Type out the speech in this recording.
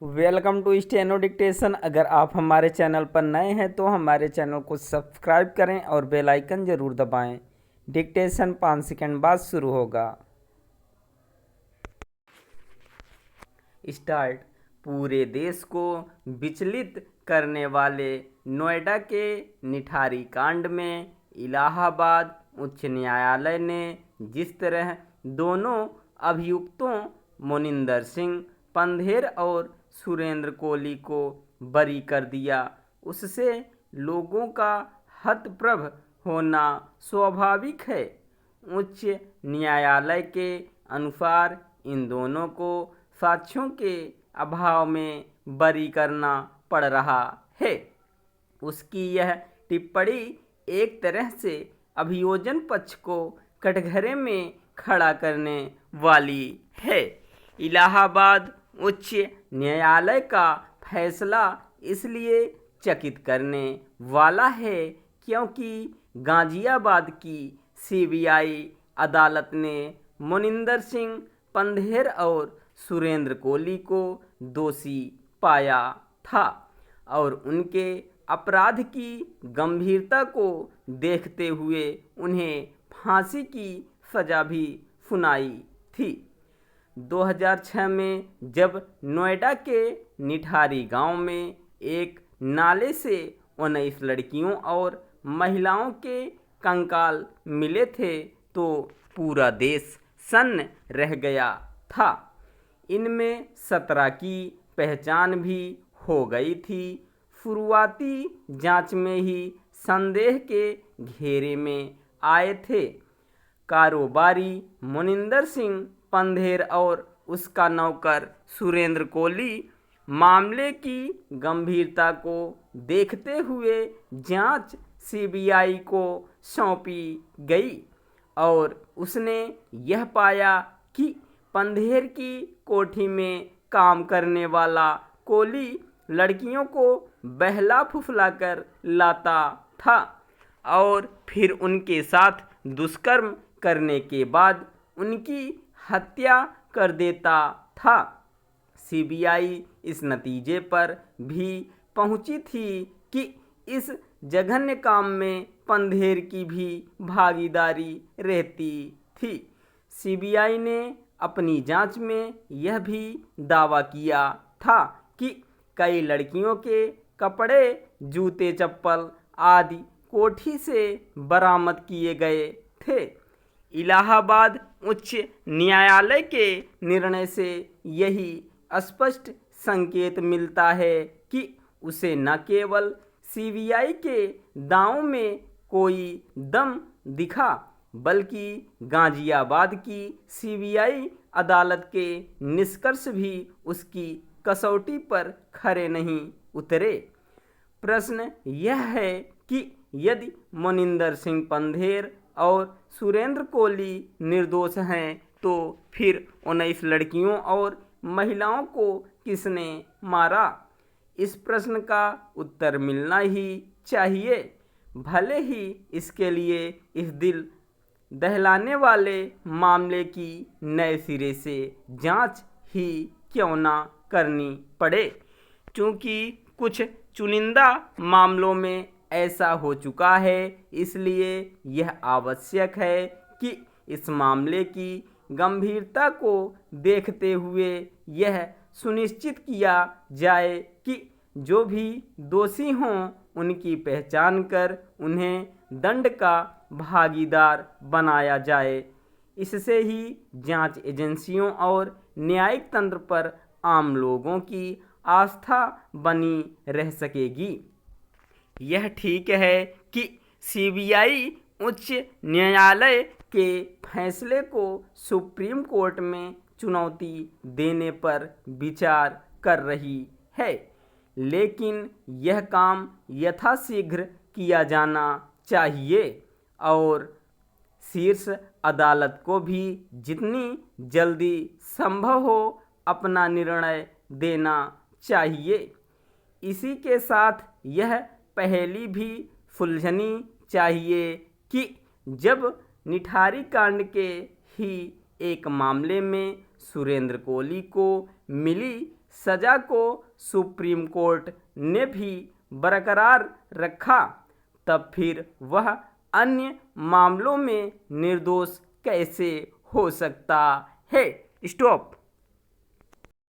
Welcome to steno dictation. अगर आप हमारे चैनल पर नए हैं तो हमारे चैनल को सब्सक्राइब करें और बेल आइकन ज़रूर दबाएं। डिक्टेशन 5 सेकंड बाद शुरू होगा। स्टार्ट। पूरे देश को विचलित करने वाले नोएडा के निठारी कांड में इलाहाबाद उच्च न्यायालय ने जिस तरह दोनों अभियुक्तों मोनिंदर सिंह पंधेर और सुरेंद्र कोहली को बरी कर दिया, उससे लोगों का हतप्रभ होना स्वाभाविक है। उच्च न्यायालय के अनुसार इन दोनों को साक्ष्यों के अभाव में बरी करना पड़ रहा है। उसकी यह टिप्पणी एक तरह से अभियोजन पक्ष को कटघरे में खड़ा करने वाली है। इलाहाबाद उच्च न्यायालय का फैसला इसलिए चकित करने वाला है क्योंकि गाजियाबाद की सीबीआई अदालत ने मोनिंदर सिंह पंधेर और सुरेंद्र कोहली को दोषी पाया था और उनके अपराध की गंभीरता को देखते हुए उन्हें फांसी की सजा भी सुनाई थी। 2006 में जब नोएडा के निठारी गांव में एक नाले से 19 लड़कियों और महिलाओं के कंकाल मिले थे तो पूरा देश सन्न रह गया था। इनमें 17 की पहचान भी हो गई थी। शुरुआती जांच में ही संदेह के घेरे में आए थे। कारोबारी मोनिंदर सिंह पंधेर और उसका नौकर सुरेंद्र कोहली मामले की गंभीरता को देखते हुए जांच सीबीआई को सौंपी गई और उसने यह पाया कि पंधेर की कोठी में काम करने वाला कोहली लड़कियों को बहला फुसलाकर लाता था और फिर उनके साथ दुष्कर्म करने के बाद उनकी हत्या कर देता था। सीबीआई इस नतीजे पर भी पहुंची थी कि इस जघन्य काम में पंधेर की भी भागीदारी रहती थी। सीबीआई ने अपनी जांच में यह भी दावा किया था कि कई लड़कियों के कपड़े, जूते, चप्पल आदि कोठी से बरामद किए गए थे। इलाहाबाद उच्च न्यायालय के निर्णय से यही स्पष्ट संकेत मिलता है कि उसे न केवल सीबीआई के दांवों में कोई दम दिखा बल्कि गाजियाबाद की सीबीआई अदालत के निष्कर्ष भी उसकी कसौटी पर खरे नहीं उतरे। प्रश्न यह है कि यदि मोनिंदर सिंह पंधेर और सुरेंद्र कोहली निर्दोष हैं तो फिर 19 लड़कियों और महिलाओं को किसने मारा? इस प्रश्न का उत्तर मिलना ही चाहिए, भले ही इसके लिए इस दिल दहलाने वाले मामले की नए सिरे से जांच ही क्यों ना करनी पड़े। क्योंकि कुछ चुनिंदा मामलों में ऐसा हो चुका है, इसलिए यह आवश्यक है कि इस मामले की गंभीरता को देखते हुए यह सुनिश्चित किया जाए कि जो भी दोषी हों उनकी पहचान कर उन्हें दंड का भागीदार बनाया जाए। इससे ही जांच एजेंसियों और न्यायिक तंत्र पर आम लोगों की आस्था बनी रह सकेगी। यह ठीक है कि सीबीआई उच्च न्यायालय के फैसले को सुप्रीम कोर्ट में चुनौती देने पर विचार कर रही है, लेकिन यह काम यथाशीघ्र किया जाना चाहिए और शीर्ष अदालत को भी जितनी जल्दी संभव हो अपना निर्णय देना चाहिए। इसी के साथ यह पहेली भी सुलझनी चाहिए कि जब निठारी कांड के ही एक मामले में सुरेंद्र कोहली को मिली सजा को सुप्रीम कोर्ट ने भी बरकरार रखा, तब फिर वह अन्य मामलों में निर्दोष कैसे हो सकता है। स्टॉप।